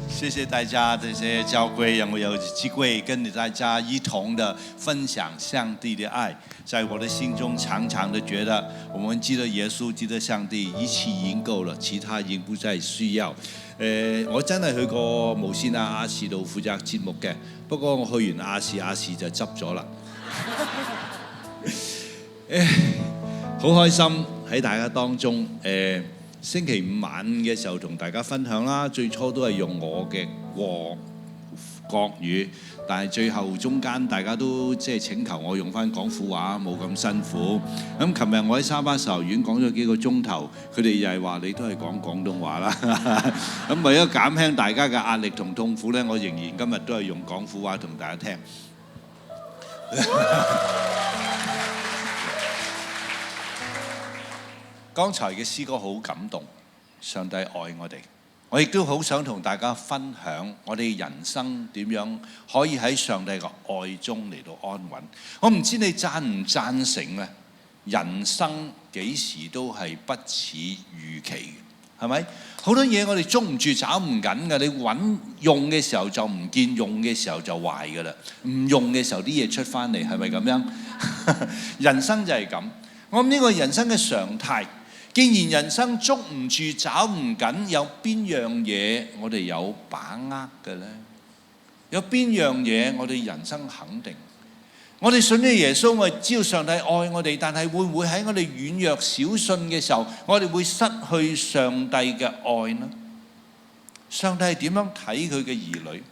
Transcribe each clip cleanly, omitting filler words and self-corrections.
谢谢大家这些教会，让我有机会跟大家一同的分享上帝的愛。在我的心中常常的覺得，我們記得耶穌，記得上帝，一起已經夠了，其他已經不再需要。我真係去過無線亞視度負責節目嘅，不過我去完亞視就執咗啦。好開心喺大家當中，星期五晚嘅時候同大家分享啦，最初都係用我嘅國語，但係最後中間大家都即係請求我用翻廣府話，冇咁辛苦。咁琴日我喺沙巴壽院講咗幾個鐘頭，佢哋又係話你都係講廣東話啦。咁為咗減輕大家嘅壓力同痛苦呢，我仍然今日都係用廣府話同大家聽。剛才嘅詩歌好感動，上帝愛我哋。我亦都好想同大家分享我哋人生點樣可以喺上帝嘅愛中嚟到安穩。我唔知你贊唔贊成呢？人生幾時都係不似預期嘅，係咪？好多嘢我哋捉唔住、找唔緊嘅。你揾用嘅時候就唔見，用嘅時候就壞㗎啦。唔用嘅時候啲嘢出翻嚟，係咪咁樣？人生就係咁。我諗呢個人生嘅常態。既然人生捉唔住、找唔緊，有邊樣嘢我哋有把握嘅呢？有邊樣嘢我哋人生肯定？我哋信咗耶穌，我哋知道上帝愛我哋，但係會唔會喺我哋軟弱小信嘅時候，我哋會失去上帝嘅愛呢？上帝係點樣睇佢嘅兒女？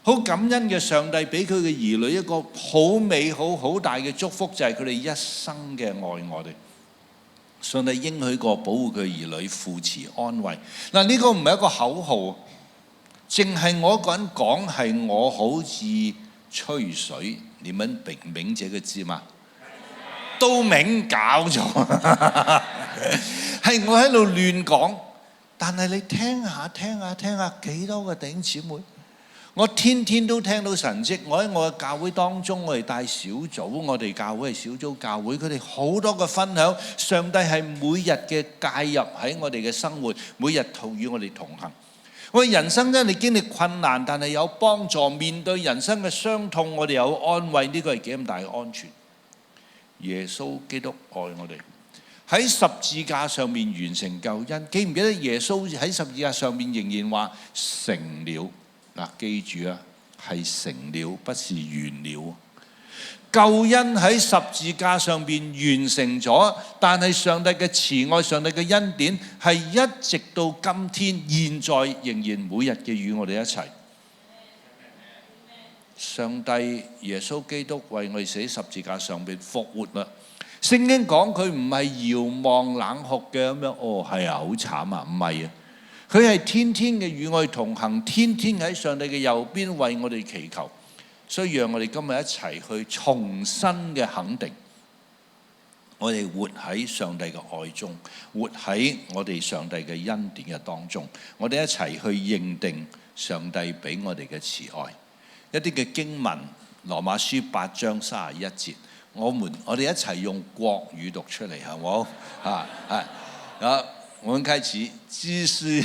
好感恩嘅上帝俾佢嘅兒女一個好美好、好大嘅祝福，就係佢哋一生嘅愛我哋。上帝應許過保護佢兒女，扶持安慰。嗱，呢個唔係一個口號，淨係我一個人講，係我好似吹水。你們明這個字嗎？都明搞咗，係我喺度亂講。但係你聽下，幾多個弟兄姊妹？我天天都聽到神蹟，我喺我嘅教會當中，我哋帶小組，我哋教會係小組教會，佢哋好多嘅分享，上帝係每日嘅介入喺我哋嘅生活，每日與我哋同行。我哋人生真係經歷困難，但係有幫助，面對人生嘅傷痛，我哋有安慰，呢個係幾咁大嘅安全。耶穌基督愛我哋，喺十字架上面完成救恩。記唔記得耶穌喺十字架上面仍然話成了？嗱，記住啊，係成了，不是完了。救恩喺十字架上邊完成咗，但係上帝嘅慈愛、上帝嘅恩典係一直到今天，現在仍然每日嘅與我哋一齊。上帝耶穌基督為我哋死喺十字架上邊復活啦。聖經講佢唔係遙望冷酷嘅咁樣，哦係啊，好慘啊，唔係啊。佢係天天嘅與我哋同行，天天喺上帝嘅右邊為我哋祈求，所以讓我哋今日一齊去重新嘅肯定，我哋活喺上帝嘅愛中，活喺我哋上帝嘅恩典嘅當中，我哋一齊去認定上帝俾我哋嘅慈愛。一啲嘅經文，羅馬書8章31節，我哋一齊用國語讀出嚟，好唔好？我們開始，知識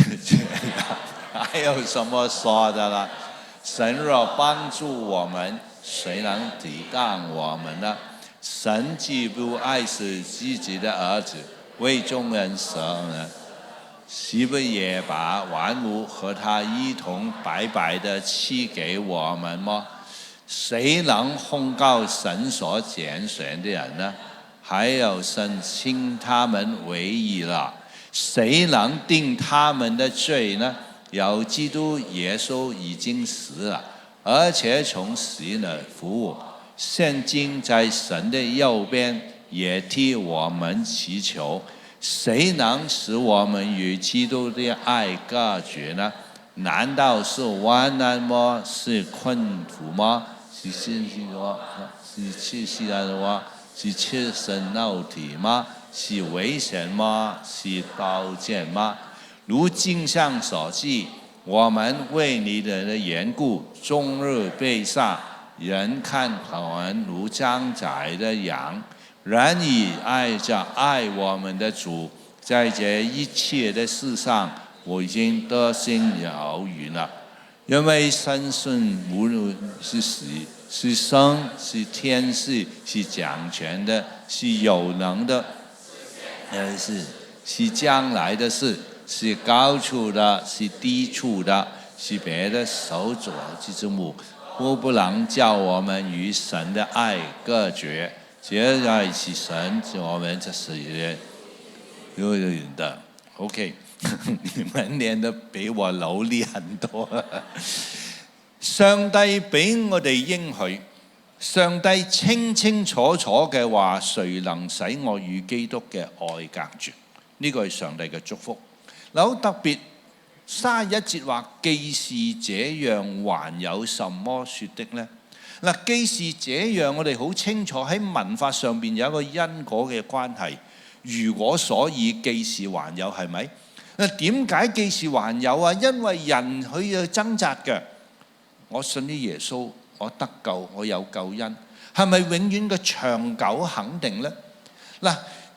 還有什麼說的啦？神若幫助我們，誰能抵擋我們呢？神既不愛惜自己的兒子，為眾人捨呢，豈不也把萬物和他一同白白的賜給我們麼？誰能控告神所揀選的人呢？還有神稱他們為義了。誰能定他們的罪呢？有基督耶穌已經死了，而且從死裏復活，現今在神的右邊，也替我們祈求。誰能使我們與基督的愛隔絕呢？難道是患難嗎？是困苦嗎？是信心嗎？是切西蘭嗎？是切身肉體嗎？是危險嗎？是刀劍嗎？如經上所記，我們為你的緣故，終日被殺，人看我們如將宰的羊。然而愛着愛我們的主，在這一切的事上，我已經得勝有餘了。因為深信無論是死是生是天使是掌權的是有能的是將來的事是高處的是低處的是別的手所之母，都不能叫我們與神的愛隔絕。這愛是神我們這世界有人的 OK 你們練得比我努力很多。上帝俾我哋應許，上帝清清楚楚嘅話，誰能使我與基督嘅愛隔絕？呢個係上帝嘅祝福。嗱，好特別31節話，既是這樣，還有什麼說的呢？嗱，既是這樣，我哋好清楚喺文法上邊有一個因果嘅關係。如果所以既是還有，係咪？嗱，點解既是還有啊？因為人佢要掙扎嘅。我信啲耶穌，我得救，我有救恩，係咪永遠嘅長久肯定呢？嗱，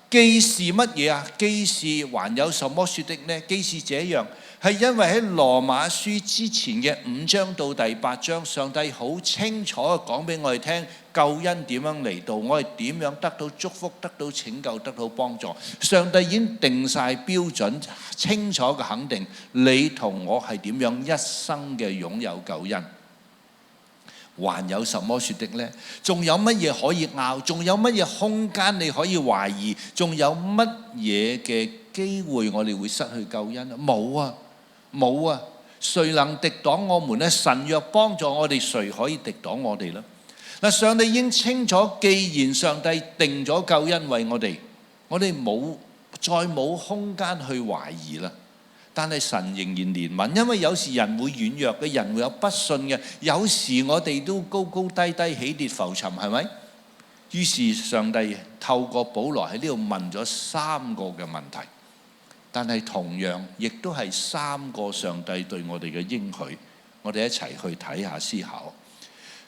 既是乜嘢啊？既是還有什麼說的呢？既是這樣，係因為喺羅馬書之前嘅5章到第8章，上帝好清楚講俾我哋聽救恩點樣嚟到，我哋點樣得到祝福、得到拯救、得到幫助。上帝已經定晒標準，清楚嘅肯定你同我係點樣一生嘅擁有救恩。還有什麼說的呢？仲有乜嘢可以拗？仲有乜嘢空間你可以懷疑？仲有乜嘢嘅機會我哋會失去救恩啊？冇啊，冇啊！誰能敵擋我們呢？神若幫助我哋，誰可以敵擋我哋呢？嗱，上帝已經清楚，既然上帝定咗救恩為我哋再冇空間去懷疑啦。但係神仍然憐憫，因為有時人會軟弱嘅，人會有不信嘅，有時我哋都高高低低起跌浮沉，係咪？於是上帝透過保羅喺呢度問咗3個嘅問題，但係同樣亦都係3個上帝對我哋嘅應許，我哋一齊去睇下思考。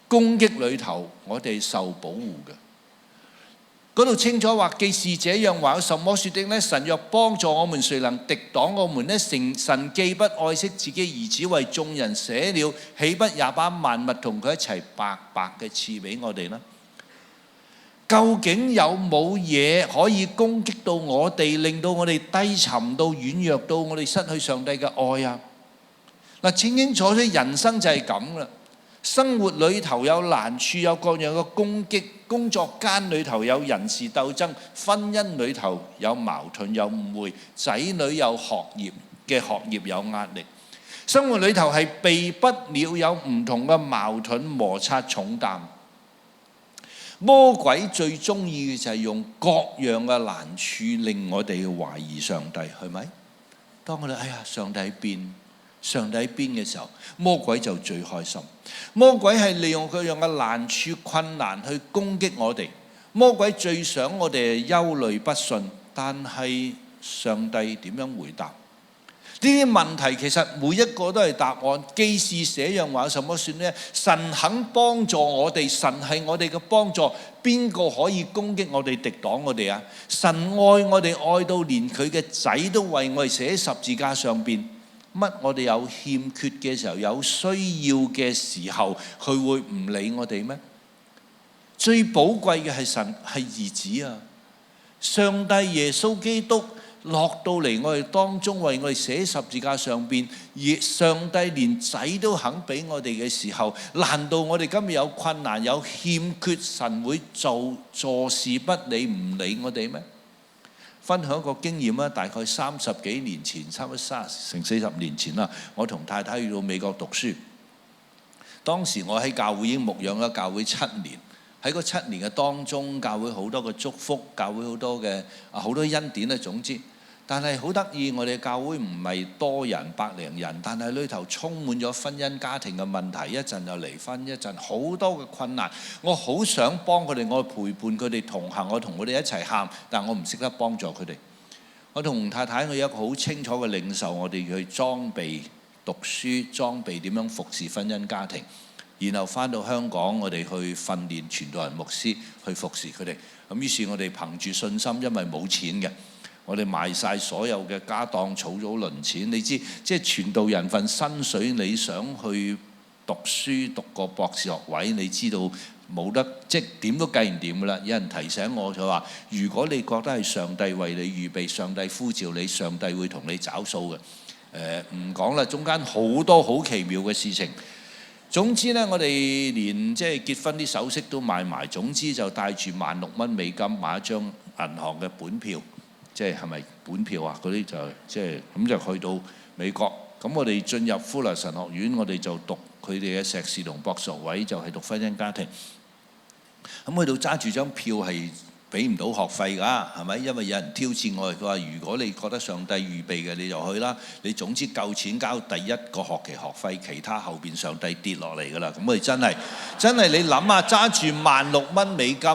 攻擊裏頭我哋受保護嘅。嗰度清楚話，既是這樣，還有什麼說的呢？神若幫助我們，誰能敵擋我們呢？神既不愛惜自己兒子，為眾人捨了，豈不也把萬物同佢一齊白白嘅賜俾我哋呢？究竟有冇嘢可以攻擊到我哋，令到我哋低沉到軟弱到我哋失去上帝嘅愛啊？嗱，清清楚楚人生就係咁啦。生活裏頭有難處，有各樣嘅攻擊，工作間裏頭有人事鬥爭，婚姻裏頭有矛盾有誤會，仔女有學業有壓力，生活裏頭係避不了有唔同嘅矛盾摩擦重擔。魔鬼最中意嘅就係用各樣嘅難處令我哋懷疑上帝，係咪？當我哋上帝喺邊嘅時候，魔鬼就最開心。魔鬼係利用佢樣嘅難處困難去攻擊我哋。魔鬼最想我哋憂慮不信，但係上帝點樣回答？呢啲問題其實每一個都係答案。既是這樣，還有什麼說呢？神肯幫助我哋，神係我哋嘅幫助，邊個可以攻擊我哋、敵擋我哋啊？神愛我哋愛到連佢嘅仔都為我哋寫喺十字架上邊。乜我哋有欠缺嘅時候，有需要嘅時候，佢會唔理我哋咩？最寶貴嘅係神係兒子啊！上帝耶穌基督落到嚟我哋當中，為我哋寫喺十字架上邊，而上帝連仔都肯俾我哋嘅時候，難道我哋今日有困難有欠缺，神會坐視不理唔理我哋咩？分享一個經驗啦，大概30幾年前，差唔多成40年前啦，我同太太去到美國讀書。當時我喺教會已經牧養咗教會7年，喺嗰7年嘅當中，教會好多嘅祝福，教會好多恩典啊，總之。但係好得意，我哋教會唔係多人100零人，但係裏頭充滿咗婚姻家庭嘅問題，一陣又離婚，一陣好多嘅困難。我好想幫佢哋，我陪伴佢哋同行，我同佢哋一齊喊，但我唔識得幫助佢哋。我同太太我有一個好清楚嘅領受，我哋去裝備讀書，裝備點樣服侍婚姻家庭，然後返到香港，我哋去訓練傳道人牧師去服侍佢哋。咁於是我哋憑住信心，因為冇錢嘅。我哋賣晒所有嘅家當，儲咗輪錢。你知即係傳道人份薪水，你想去讀書讀個博士學位，你知道冇得，即係點都計唔掂㗎啦。有人提醒我就話：如果你覺得係上帝為你預備，上帝呼召你，上帝會同你找數嘅。唔講啦，中間好多好奇妙嘅事情。總之呢，我哋連即係結婚啲首飾都買埋。總之就帶住16,000美金買一張銀行嘅本票，即係咪本票啊？嗰啲就即係咁就去到美國。咁我哋進入富勒神學院，我哋就讀佢哋嘅碩士同博士學位，就係讀婚姻家庭。咁去到揸住張票係俾唔到學費㗎，係咪？因為有人挑戰我哋，佢話如果你覺得上帝預備嘅，你就去啦。你總之夠錢交第一個學期學費，其他後邊上帝跌落嚟㗎啦。咁我哋真係你諗下，揸住16,000美金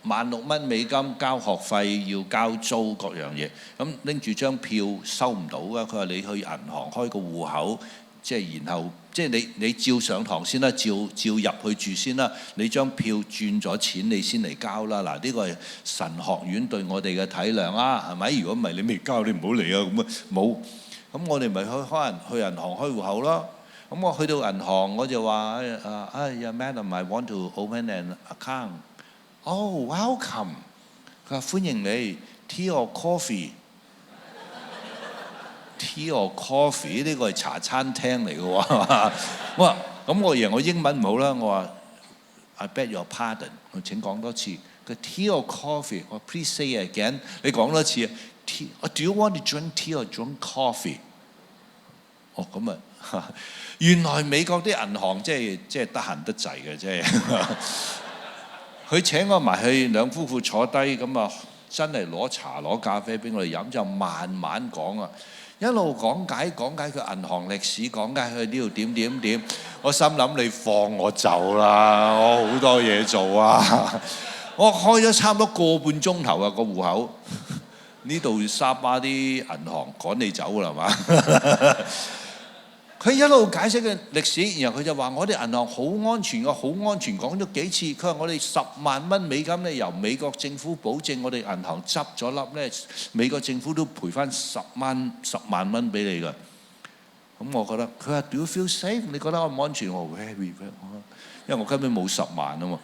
，16,000美金交學費要交租各樣嘢，咁拎住張票收唔到㗎。佢話你去銀行開個戶口。即係然後，即係你照上堂先啦，照入去住先啦。你張票轉咗錢，你先嚟交啦。嗱，呢個係神學院對我哋嘅體諒啊，係咪？如果唔係你未交，你唔好嚟啊。咁啊冇，咁我哋咪去銀行開戶口咯。咁我去到銀行，我就話Madam, I want to open an account. Oh, welcome. 佢話歡迎你 ，tea or coffee?Tea or coffee 呢個係茶餐廳嚟嘅喎，係嘛？我話咁我以為我英文唔好啦，我話 I beg your pardon， 我請講多次。佢 tea or coffee， 我 please say it again， 你講多次啊。Do you want to drink tea or drink coffee？ 哦咁啊，原來美國啲銀行即係得閒得滯嘅，即係佢請我埋去兩夫婦坐低，咁啊真係攞茶攞咖啡俾我哋飲，就慢慢講啊。一路講解佢銀行歷史，講解佢呢度點，我心諗你放我走啦，我好多嘢做啊！我開咗差唔多個半鐘頭啊個戶口，呢度沙巴啲銀行趕你走啦係嘛？佢一路解釋嘅歷史，然後佢就話我哋銀行好安全嘅，好安全，講咗幾次。佢話我哋10萬蚊美金咧，由美國政府保證，我哋銀行執咗笠咧，美國政府都賠翻10萬蚊俾你㗎。咁我覺得佢話 Do you feel safe？ 你覺得安唔安全？我話 very very， 因為我根本冇10萬啊嘛。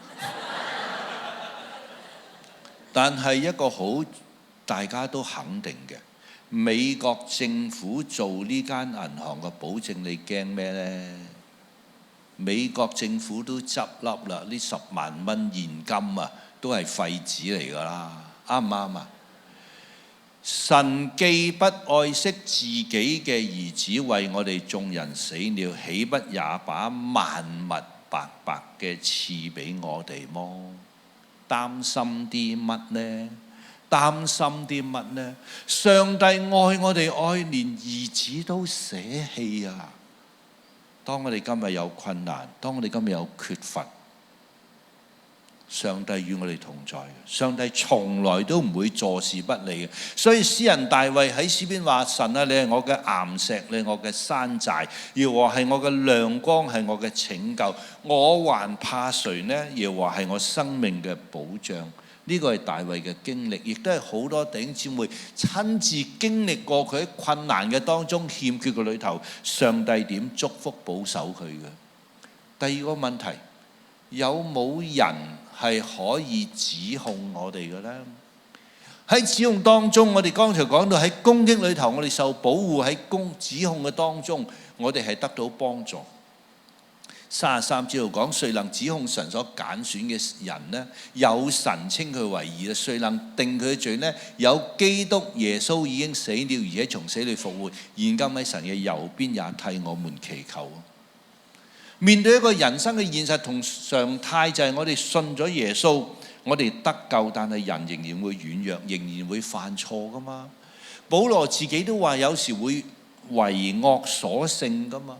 但係一個好大家都肯定嘅。美國政府做呢間銀行嘅保證，你驚咩呢？美國政府都執笠啦，呢10萬蚊現金啊，都係廢紙嚟㗎啦，啱唔啱啊？神既不愛惜自己嘅兒子為我哋眾人死了，豈不也把萬物白白嘅賜俾我哋麼？擔心啲乜呢？擔心啲乜呢？上帝愛我哋愛連兒子都捨棄啊！當我哋今日有困難，當我哋今日有缺乏，上帝與我哋同在。上帝從來都唔會坐視不理嘅。所以詩人大衛喺詩篇話：神啊，你係我嘅岩石，你係我嘅山寨，耶和華係我嘅亮光，係我嘅拯救，我還怕誰呢？耶和華係我生命嘅保障。呢個係大衛嘅經歷，亦都係好多弟兄姊妹親自經歷過佢喺困難嘅當中欠缺嘅裏頭，上帝點祝福保守佢嘅。第二個問題，有冇人係可以指控我哋嘅呢？喺指控當中，我哋剛才講到喺攻擊裏頭，我哋受保護；喺指控嘅當中，我哋係得到幫助。33節度講，誰能指控神所揀選嘅人呢？有神稱佢為義，誰能定佢嘅罪呢？有基督耶穌已經死了，而且從死裏復活，現今喺神嘅右邊，也替我們祈求。面對一個人生嘅現實同常態，就係我哋信咗耶穌，我哋得救，但係人仍然會軟弱，仍然會犯錯噶嘛。保羅自己都話有時會為惡所勝噶嘛。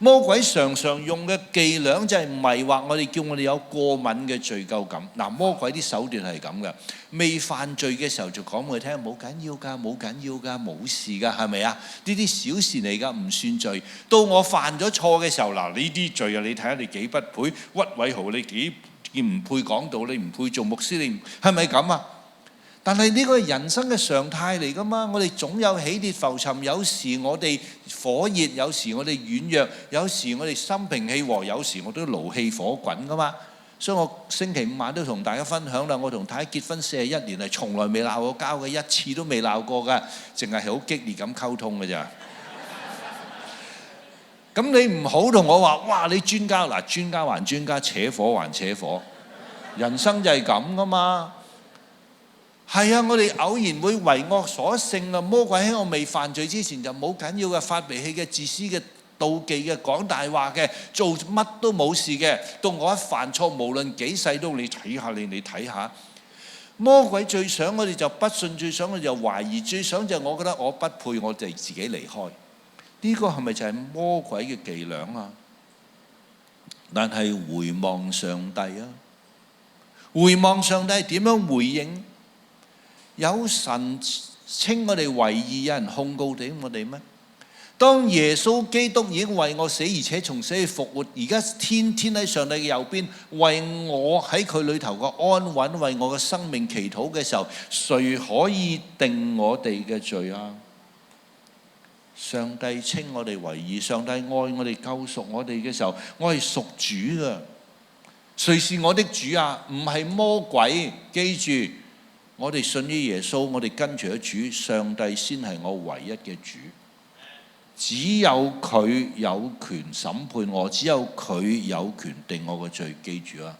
魔鬼常常用嘅伎倆就係迷惑我哋，叫我哋有過敏嘅罪疚感。嗱，魔鬼啲手段係咁嘅，未犯罪嘅時候就講我哋聽，冇緊要㗎，冇緊要㗎，冇事㗎，係咪啊？呢啲小事嚟㗎，唔算罪。到我犯咗錯嘅時候，嗱，呢啲罪啊，你睇下你幾不配，屈偉豪你幾唔配講道，你唔配做牧師，你係咪咁啊？但係呢個係人生嘅常態嚟㗎嘛，我哋總有起跌浮沉，有時我哋火熱，有時我哋軟弱，有時我哋心平氣和，有時我都勞氣火滾㗎嘛。所以我星期五晚都同大家分享啦，我同太太結婚41年係從來未鬧過交嘅，一次都未鬧過㗎，淨係好激烈咁溝通㗎咋。咁你唔好同我話，哇！你專家嗱，專家還專家，扯火還扯火，人生就係咁㗎嘛。係啊，我哋偶然會為惡所勝啊！魔鬼喺我未犯罪之前就冇緊要嘅，發脾氣嘅、自私嘅、妒忌嘅、講大話嘅，做乜都冇事嘅。到我一犯錯，無論幾細都你睇下你睇下。魔鬼最想我哋就不信，最想我哋就懷疑，最想就係我覺得我不配，我哋自己離開。呢個係咪就係魔鬼嘅伎倆啊？但係回望上帝啊，回望上帝點樣回應？有神稱我哋為義，有人控告我哋咩？當耶穌基督已經為我死，而且從死裏復活，而家天天喺上帝嘅右邊，為我喺佢裏頭嘅安穩，為我嘅生命祈禱嘅時候，誰可以定我哋嘅罪啊？上帝稱我哋為義，上帝愛我哋、救贖我哋嘅時候，我係屬主嘅。誰是我的主啊？唔係魔鬼，記住。我哋信於耶穌，我哋跟隨咗主，上帝先係我唯一嘅主。只有佢有權審判我，只有佢有權定我嘅罪。記住啊！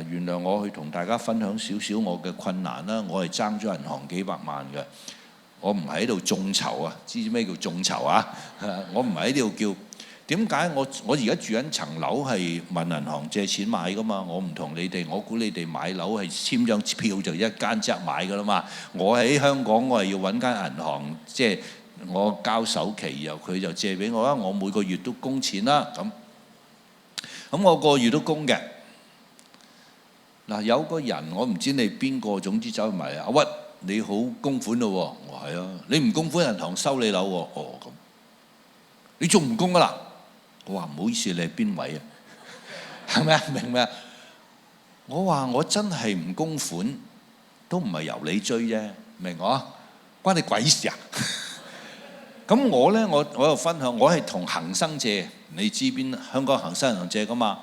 原諒我去同大家分享少少我嘅困難啦。我係爭咗銀行幾百萬嘅，我唔係喺度眾籌啊！知唔知咩叫眾籌啊？我唔係喺度叫。點解我而家住緊層樓係問銀行借錢買噶嘛？我唔同你哋，我估你哋買樓係簽張票就一間即買噶啦嘛。我喺香港，我係要揾間銀行，即係我交首期，然後佢就借俾我啦。我每個月都供錢啦，咁我個月都供嘅。嗱，有個人我唔知你邊個，總之走去埋阿屈，你好供款咯喎，我話係啊，你唔供款銀行收你樓喎，哦咁，你仲唔供啊啦？我話唔好意思，你係邊位啊？係咪啊？明唔明啊？我話我真係唔供款，都唔係由你追啫，明我？關你鬼事啊！咁我呢，我又分享，我係同恒生借，你知邊香港恒生銀行借噶嘛？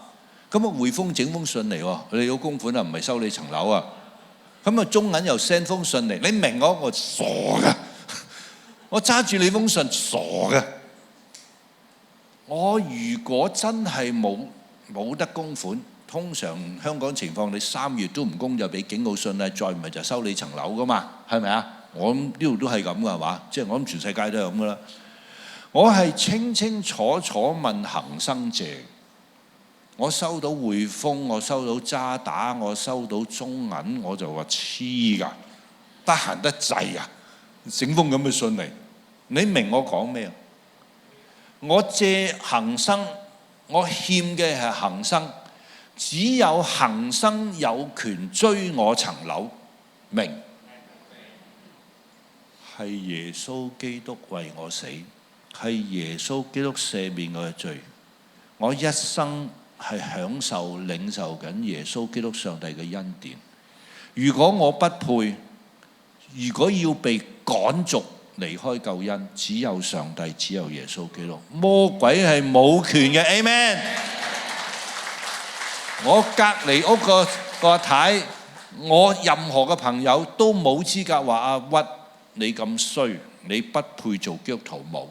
咁啊匯豐整封信嚟喎，你要供款啊，唔係收你層樓啊。咁啊中銀又 send 封信嚟，你明我傻㗎，我揸住你封信傻㗎。我如果真係冇得供款，通常香港情況你3月都唔供就俾警告信啦，再唔係就收你層樓噶嘛，係咪啊？我諗呢度都係咁噶係嘛？即係我諗全世界都係咁噶啦。我係清清楚楚問恒生借，我收到匯豐，我收到渣打，我收到中銀，我就話黐㗎，得閒得滯啊，整封咁嘅信嚟，你明我講咩啊？我借恒生，我欠嘅係恒生，只有恒生有權追我層樓，明？係耶穌基督為我死，係耶穌基督赦免我嘅罪，我一生係享受領受緊耶穌基督上帝嘅恩典。如果我不配，如果要被趕逐離開救恩，只有上帝，只有耶穌基督，魔鬼係冇權嘅。Amen。我隔離屋個阿太，我任何嘅朋友都冇資格話阿屈你咁衰，你不配做基督徒，冇。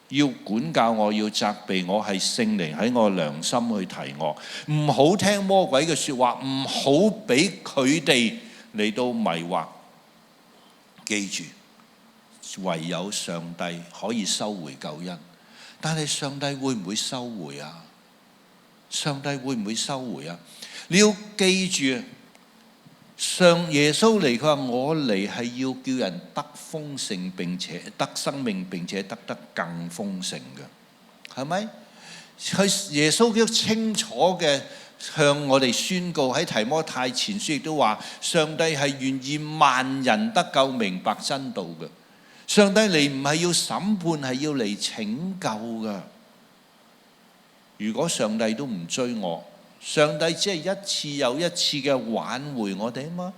要管教我，要責備我，係聖靈喺我良心去提我，唔好聽魔鬼嘅説話，唔好俾佢哋嚟到迷惑。記住，唯有上帝可以收回救恩，但係上帝會唔會收回啊？上帝會唔會收回啊？你要記住，上耶穌嚟，佢話我嚟係要叫人得豐盛，並且得生命，並且得更豐盛嘅，係咪？佢耶穌基督清楚嘅向我哋宣告，喺提摩太前書亦都話，上帝係願意萬人得救，明白真道嘅。上帝嚟唔係要審判，係要嚟拯救㗎。如果上帝都唔追我，上帝只係一次又一次嘅挽回我哋啊嘛。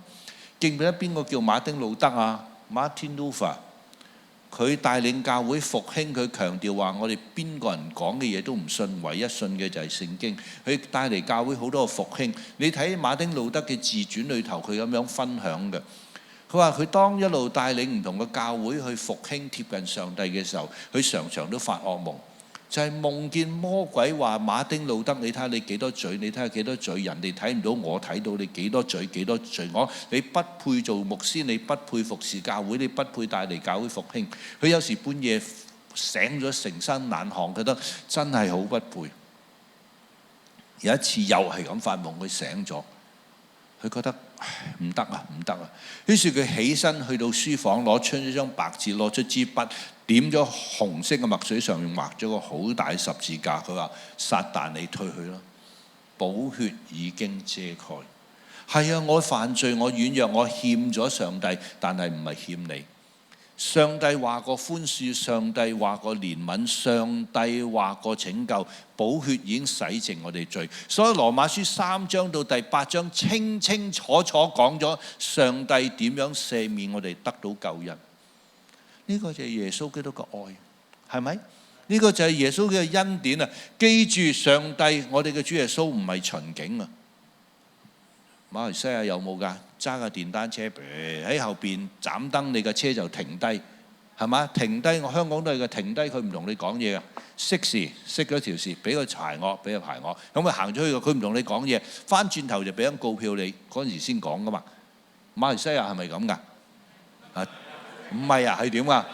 記唔記得邊個叫馬丁路德啊 ？Martin Luther， 佢帶領教會復興，佢強調話我哋邊個人講嘅嘢都唔信，唯一信嘅就係聖經。佢帶嚟教會好多個復興。你睇馬丁路德嘅自傳裏頭，佢咁樣分享嘅。佢話佢當一路帶領唔同嘅教會去復興貼近上帝嘅時候，佢常常都發惡夢。就係夢見魔鬼話馬丁路德，你睇下你幾多罪，你睇下幾多罪，人哋睇唔到，我睇到你幾多罪幾多罪。我你不配做牧師，你不配服侍教會，你不配帶嚟教會復興。佢有時半夜醒咗，成身冷汗，覺得真係好不配。有一次又係咁發夢，佢醒咗，佢覺得唔得啊，唔得啊。於是佢起身去到書房，攞出一張白紙，攞出支筆，點咗紅色嘅墨水，上面畫咗個好大十字架。佢話：撒旦你退去啦，寶血已經遮蓋。係啊，我犯罪，我軟弱，我欠咗上帝，但係唔係欠你。上帝話過寬恕，上帝話過憐憫，上帝話過拯救，寶血已經洗淨我哋罪。所以羅馬書3章到第8章清清楚楚講咗上帝點樣赦免我哋得到救恩。呢個就係耶穌基督嘅愛，係咪？呢個就係耶穌嘅恩典啊！記住，上帝我哋嘅主耶穌唔係巡警啊！馬來西亞有冇㗎？揸架電單車喺後邊斬燈，你架車就停低，係嘛？停低，我香港都係嘅，停低佢唔同你講嘢嘅，熄匙熄咗條匙，俾個牌我，俾個牌我，咁佢行咗去，佢唔同你講嘢，翻轉頭就俾張告票你，嗰陣時先講㗎嘛。馬來西亞係咪咁㗎？啊，唔係啊，係點啊？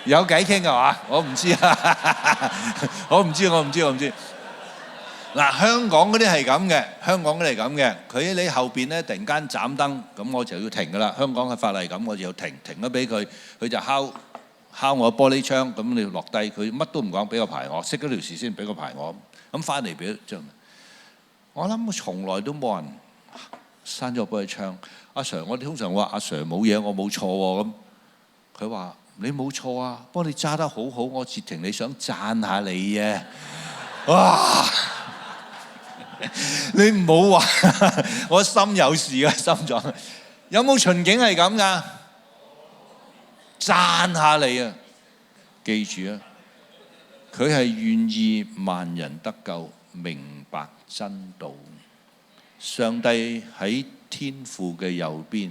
有偈傾㗎嘛？我唔知啊，我唔知。嗱，香港嗰啲係咁嘅，香港嗰啲係咁嘅。佢喺你後邊咧，突然間斬燈，咁我就要停噶啦。香港嘅法例咁，我就要停咗俾佢，佢就敲我玻璃窗，咁你要落低，佢乜都唔講，俾個牌我，熄咗條匙先俾個牌我，咁翻嚟俾張。我諗從來都冇人閂咗玻璃窗。阿 Sir， 我哋通常話阿 Sir 冇嘢，我冇錯喎。咁佢話你冇錯啊，不過你揸得好好，我截停你想讚下你啫。哇！你唔好話我心有事啊，心臟有冇巡警係咁噶？讚下你啊！記住啊，佢係願意萬人得救，明白真道。上帝喺天父嘅右邊，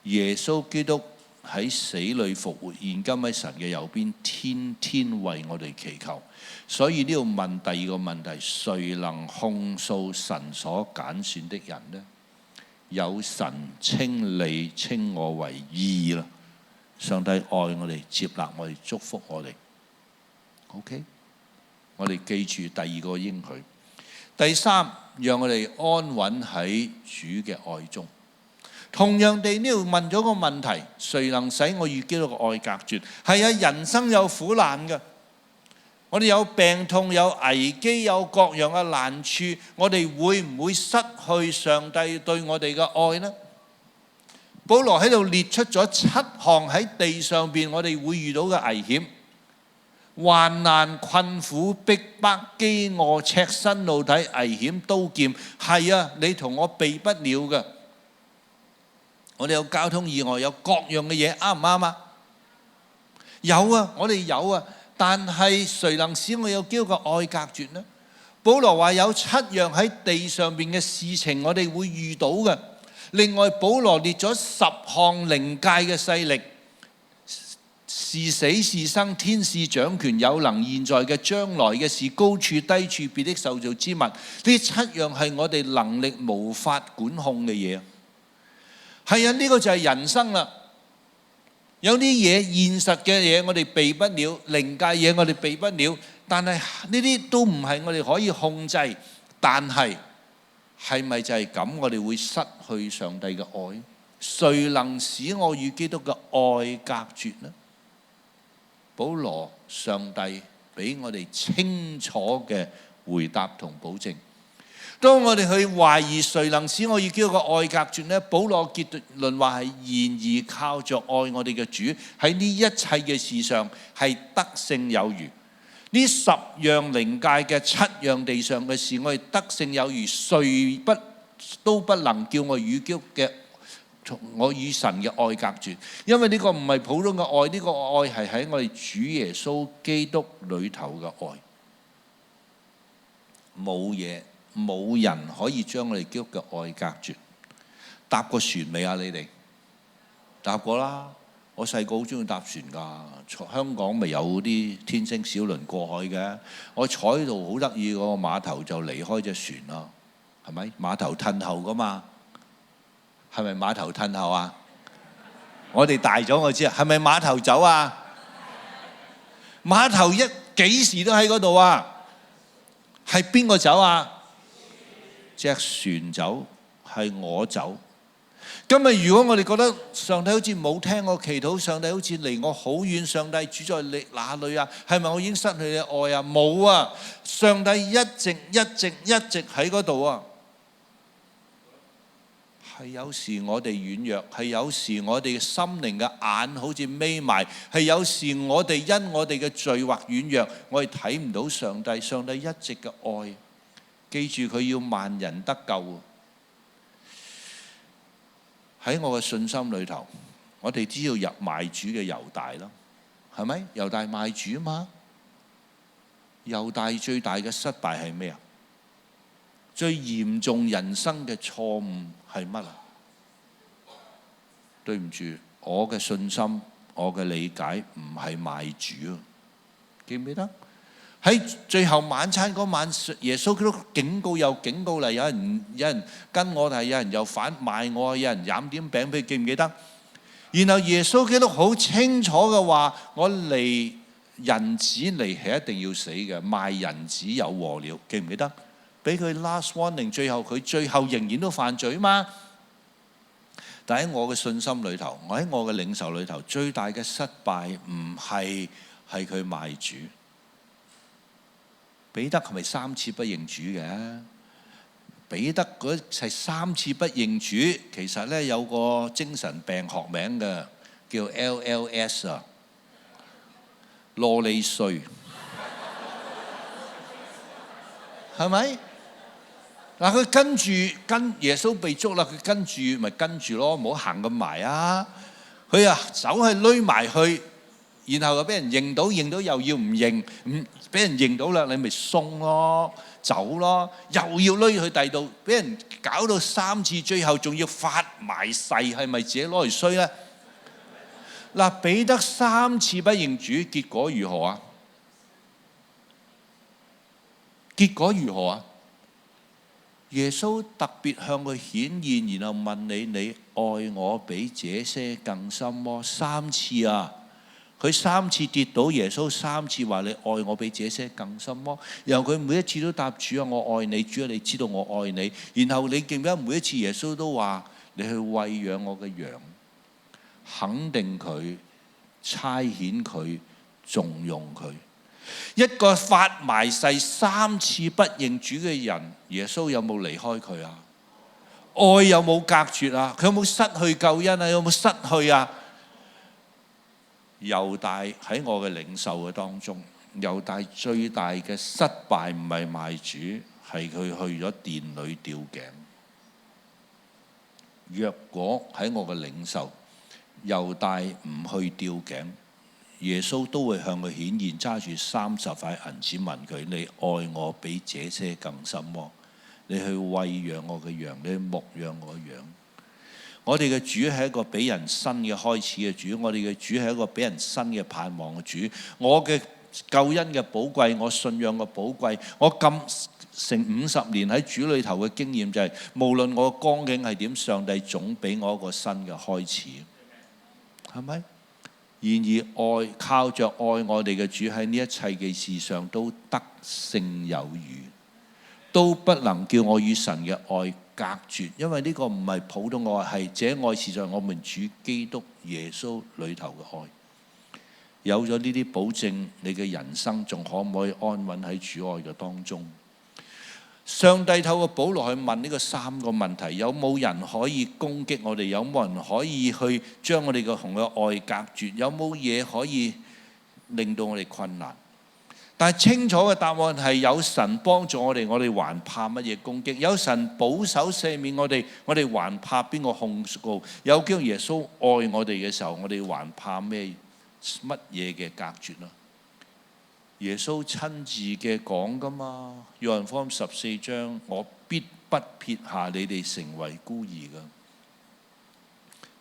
耶穌基督喺死裏復活，現今喺神嘅右邊，天天為我哋祈求。所以呢度問第二個問題：誰能控訴神所揀選的人呢？有神稱你稱我為義啦。上帝愛我哋，接納我哋，祝福我哋。OK， 我哋記住第二個應許。第三，讓我哋安穩喺主嘅愛中。同樣地，呢度問咗個問題：誰能使我與基督嘅愛隔絕？係啊，人生有苦難嘅。我哋有病痛，有危機，有各樣嘅難處，我哋會唔會失去上帝對我哋嘅愛呢？保羅喺度列出咗7項喺地上邊我哋會遇到嘅危險：患難、困苦、逼迫、飢餓、赤身露體、危險、刀劍。係啊，你同我避不了嘅。我哋有交通意外，有各樣嘅嘢，啱唔啱啊？有啊，我哋有啊。但係誰能使我有基督嘅愛隔絕呢？保羅話有7樣喺地上邊嘅事情我哋會遇到嘅。另外保羅列咗10項靈界嘅勢力，是死是生，天使掌權，有能現在嘅將來嘅事，高處低處，別的受造之物。呢7樣係我哋能力無法管控嘅嘢。係啊，呢個就係人生啦。有啲嘢現實嘅嘢我哋避不了，靈界嘢我哋避不了，但係呢啲都唔係我哋可以控制。但係係咪就係咁？我哋會失去上帝嘅愛？誰能使我與基督嘅愛隔絕呢？保羅，上帝俾我哋清楚嘅回答同保證。當我哋去懷疑誰能使我與基督嘅愛隔絕呢？保羅結論話係然而靠着愛我哋嘅主，喺呢一切嘅事上係得勝有餘。呢10樣靈界嘅7樣地上嘅事，我哋得勝有餘，誰都不能叫我與基督嘅我與神嘅愛隔絕，因為呢個唔係普通嘅愛，呢個愛係喺我哋主耶穌基督裏頭嘅愛。冇人可以將我哋基督嘅愛隔絕。搭過船未啊？你哋搭過啦。我細個好中意搭船㗎。香港咪有啲天星小輪過海嘅。我坐喺度好得意，個碼頭就離開隻船咯，係咪？碼頭褪後㗎嘛？係咪碼頭褪後啊？我哋大咗我知啊。係咪碼頭走啊？碼頭幾時都喺嗰度啊？係邊個走啊？隻船走，係我走。今日如果我哋覺得上帝好似冇聽我祈禱，上帝好似離我好遠，上帝主在你哪裏啊？係咪我已經失去你愛啊？冇啊！上帝一直喺嗰度啊！係有時我哋軟弱，係有時我哋嘅心靈嘅眼好似眯埋，係有時我哋因我哋嘅罪或軟弱，我哋睇唔到上帝。上帝一直嘅愛，記住佢要萬人得救。喺我嘅信心裏頭，我哋只要入賣主嘅猶大啦，係咪？猶大賣主啊嘛。猶大最大嘅失敗係咩啊？最嚴重人生嘅錯誤係乜啊？對唔住，我嘅信心，我嘅理解唔係賣主啊！記唔記得？喺最後晚餐嗰晚，耶穌基督警告又警告嚟，有人跟我，但係有人又反賣我，有人飲點餅俾，記唔記得？然後耶穌基督好清楚嘅話：我嚟人子嚟係一定要死嘅，賣人子有禍了，記唔記得？俾佢 last warning， 最後仍然都犯罪嘛。但喺我嘅信心裏頭，我喺我嘅領受裏頭，最大嘅失敗唔係佢賣主。彼得係咪3次不認主嘅？彼得嗰係3次不認主，其實咧有個精神病學名嘅，叫 LLS 啊，羅利瑞，係咪？嗱，佢跟耶穌被捉啦，佢跟住咪跟住咯，唔好行咁埋啊！佢走去匿埋去，然後又俾人認到又要唔認，俾人認到啦，你咪鬆咯，走咯，又要匿去第度，俾人搞到3次，最後仲要發埋誓，係咪自己攞嚟衰咧？嗱，彼得3次不認主，結果如何啊？結果如何啊？耶穌特別向佢顯現，然後問你愛我比這些更深麼？3次啊！佢3次跌倒，耶穌3次話你愛我比這些更深麼？然後佢每一次都答主啊，我愛你，主啊，你知道我愛你。然後你記唔記得每一次耶穌都話你去餵養我嘅羊，肯定佢，差遣佢，重用佢。一個發埋誓3次不認主嘅人，耶穌有冇離開佢啊？愛有冇隔絕啊？佢有冇失去救恩啊？有冇失去啊？猶大喺我嘅領受嘅當中，猶大最大嘅失敗唔係賣主，係佢去咗殿裏吊頸。若果喺我嘅領受，猶大唔去吊頸，耶穌都會向佢顯現，揸住30塊銀子問佢：你愛我比這些更深麼？你去餵養我嘅羊，你去牧養我嘅羊。我哋嘅主係一個俾人新嘅開始嘅主，我哋嘅主係一個俾人新嘅盼望嘅主。我嘅救恩嘅寶貴，我信仰嘅寶貴，我咁成50年喺主裏頭嘅經驗就係，無論我嘅光景係點，上帝總俾我一個新嘅開始，係咪？然而靠着愛我哋嘅主，喺呢一切嘅事上都得勝有餘，都不能叫我與神嘅愛隔絕，因為呢個唔係普通嘅愛，係這愛是在我們主基督耶穌裏頭嘅愛。有咗呢啲保證，你嘅人生仲可唔可以安穩喺主愛嘅當中？上帝透過保羅去問呢個3個問題：有冇人可以攻擊我哋？有冇人可以去將我哋嘅同嘅愛隔絕？有冇嘢可以令到我哋困難？但係清楚嘅答案係有神幫助我哋還怕乜嘢攻擊？有神保守赦免我哋還怕邊個控告？有叫耶穌愛我哋嘅時候，我哋還怕乜嘢嘅隔絕咯？耶穌親自嘅講噶嘛，約翰福音14章，我必不撇下你哋成為孤兒噶。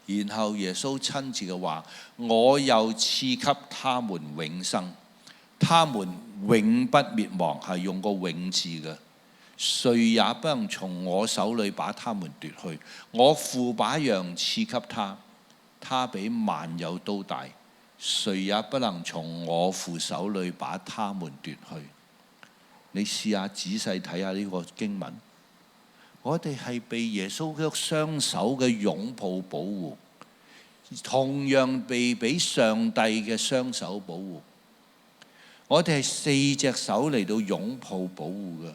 然後耶穌親自嘅話，我又賜給他們永生，他們永不滅亡，係用個永字嘅，誰也不能從我手裏把他們奪去。我父把羊賜給他，他比萬有都大，誰也不能從我父手裏把他們奪去。你試下仔細睇下呢個經文，我哋係被耶穌嘅雙手嘅擁抱保護，同樣被俾上帝嘅雙手保護。我哋係4隻手嚟到擁抱保護嘅，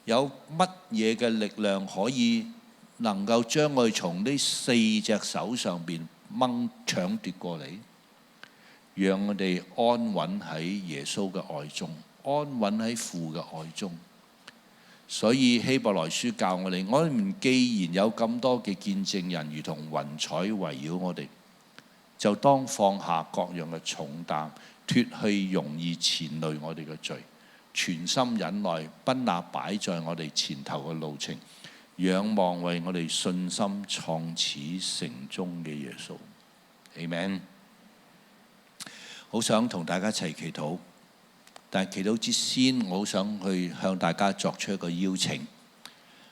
有乜嘢嘅力量可以能夠將我哋從呢4隻手上邊搶奪過嚟？讓我哋安穩喺耶穌嘅愛中，安穩喺父嘅愛中。所以希伯來書教我哋既然有咁多嘅見證人如同雲彩圍繞我哋，就當放下各樣嘅重擔，脫去容易纏累我哋嘅罪，全心忍耐，奔那擺在我哋前頭嘅路程，仰望為我哋信心創始成終嘅耶穌。Amen。好想同大家一齊祈禱，但係祈禱之先，我好想去向大家作出一個邀請。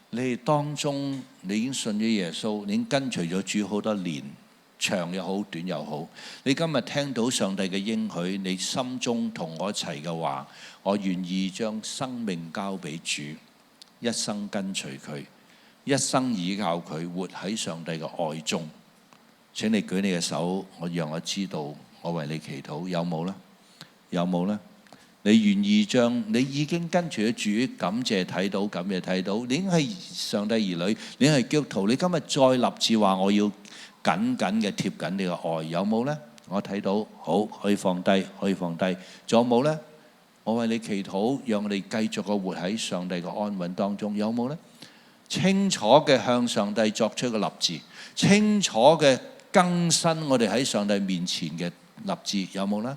你哋當中，你已經信咗耶穌，你已經跟隨咗主好多年，長又好，短又好。你今日聽到上帝嘅應許，你心中同我一齊嘅話，我願意將生命交俾主，一生跟隨佢，一生倚靠佢，活喺上帝嘅愛中。請你舉你嘅手，讓我知道，我為你祈禱。有冇呢？有冇呢？你願意將你已經跟隨咗主，感謝睇到，感謝睇到，你已經係上帝兒女，你係基督徒，你今日再立志話我要緊緊嘅貼緊你嘅愛，有冇呢？我睇到，好，可以放低，可以放低。仲有冇呢？我為你祈禱，讓我哋繼續嘅活喺上帝嘅安穩當中，有冇呢？清楚嘅向上帝作出嘅立志，清楚嘅更新我哋喺上帝面前嘅立志，有冇呢？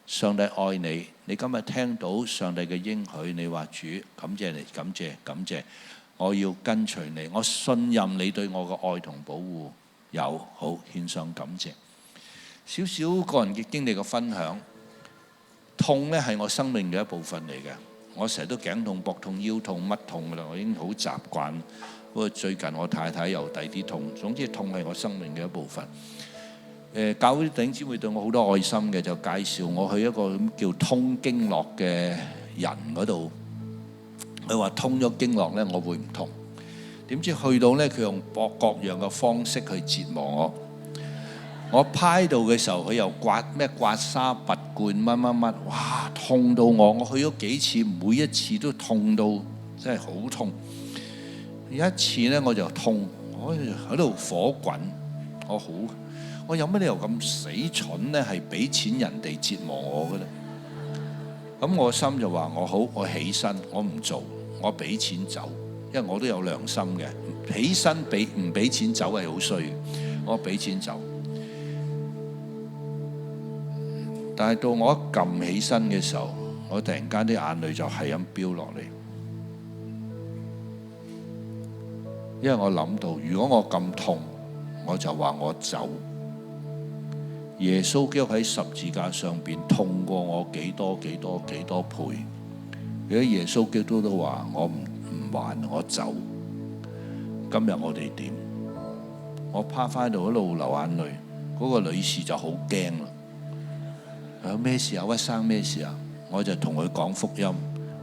上帝愛你，你今日聽到上帝嘅應許，你話主，感謝你，感謝感謝，我要跟隨你，我信任你對我嘅愛同保護。有，好，獻上感謝。少少個人嘅經歷嘅分享，痛呢係我生命嘅一部分嚟嘅。我成日都頸痛、膊痛、腰痛、乜痛噶啦，我已經好習慣。不過最近我太太又第啲痛，總之痛係我生命嘅一部分。教會弟兄姊妹對我好多愛心嘅，就介紹我去一個叫通經絡嘅人嗰度。佢話通咗經絡呢，我會唔痛。點知去到呢，佢用各樣嘅方式去折磨我。我趴喺度嘅時候，佢又刮痧拔罐乜乜乜，哇，痛到我！我去咗幾次，每一次都痛到真係好痛。有一次呢，我就痛，我喺度火滾，我有乜理由咁死蠢呢？係俾錢人哋折磨我嘅咧？咁我心就話：我好，我起身，我唔做，我俾錢走，因為我都有良心嘅。起身唔俾錢走係好衰嘅，我俾錢走。但係到我一撳起身嘅時候，我突然間啲眼淚就係咁飆落嚟，因為我諗到，如果我咁痛，我就話我走。耶穌基督喺十字架上邊痛過我幾多倍。如果耶穌基督都話我唔還，我走。今日我哋點？我趴翻喺度一路流眼淚，嗰個女士就好驚啦。有咩事啊？屈生咩事啊？我就同佢講福音，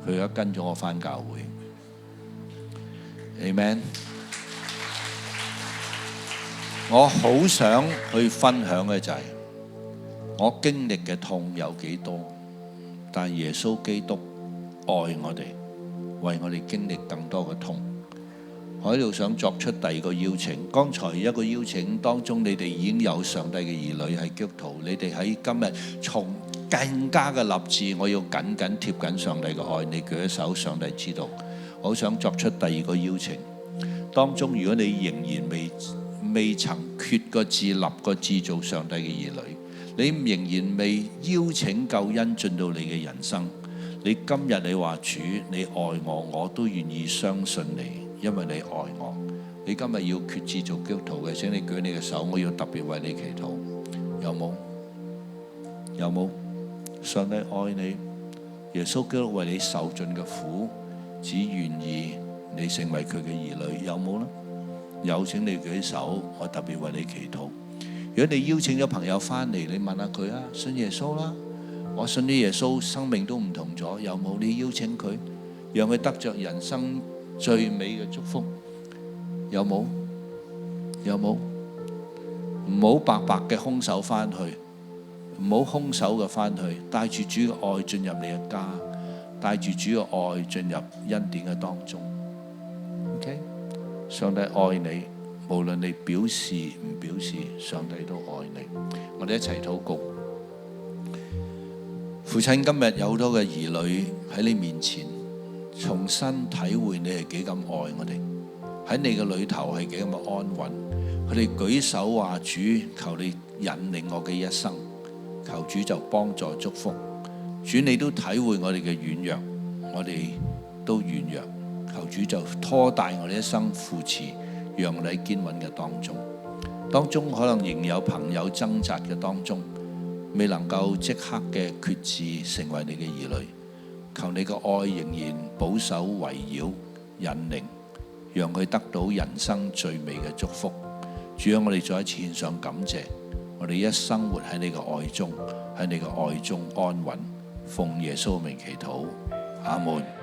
佢而家跟咗我翻教會。Amen。我好想去分享嘅就係我經歷嘅痛有幾多，但耶穌基督愛我哋，為我哋經歷更多嘅痛。我喺度想作出第二個邀請。剛才一個邀請當中，你哋已經有上帝嘅兒女係基督徒，你哋喺今日從更加嘅立志，我要緊緊貼緊上帝嘅愛。你舉一手，上帝知道。我好想作出第二個邀請，當中如果你仍然未曾決個志立個志做上帝嘅兒女，你仍然未邀請救恩進到你嘅人生，你今日你話主你愛我，我都願意相信你，因為你愛我。你今日要決志做基督徒嘅，請你舉你嘅手，我要特別為你祈禱。有冇？有冇？上帝愛你，耶穌基督為你受盡嘅苦，只願意你成為佢嘅兒女。有冇呢？有，請你舉手，我特別為你祈禱。如果你邀請咗朋友翻嚟，你問下佢啊，信耶穌啦，我信啲耶穌，生命都唔同咗。有冇？你邀請佢，讓佢得着人生最美嘅祝福。有冇？有冇？唔好白白嘅空手翻去，唔好空手嘅翻去，帶住主嘅愛進入你嘅家，帶住主嘅愛進入恩典嘅當中。OK， 上帝愛你，無論你表示唔表示，上帝都愛你。我哋一齊禱告。父親，今日有好多嘅兒女喺你面前，重新體會你係幾咁愛我哋，喺你嘅裏頭係幾咁嘅安穩。佢哋舉手話，主，求你引領我嘅一生，求主就幫助祝福。主，你都體會我哋嘅軟弱，我哋都軟弱，求主就拖帶我哋一生，扶持讓我哋喺堅穩嘅當中可能仍有朋友掙扎嘅當中，未能夠即刻嘅決志成為你嘅兒女。求你嘅愛仍然保守圍繞引領，讓佢得到人生最美嘅祝福。主啊，我哋再一次獻上感謝，我哋一生活喺你嘅愛中，喺你嘅愛中安穩。奉耶穌名祈禱，阿門。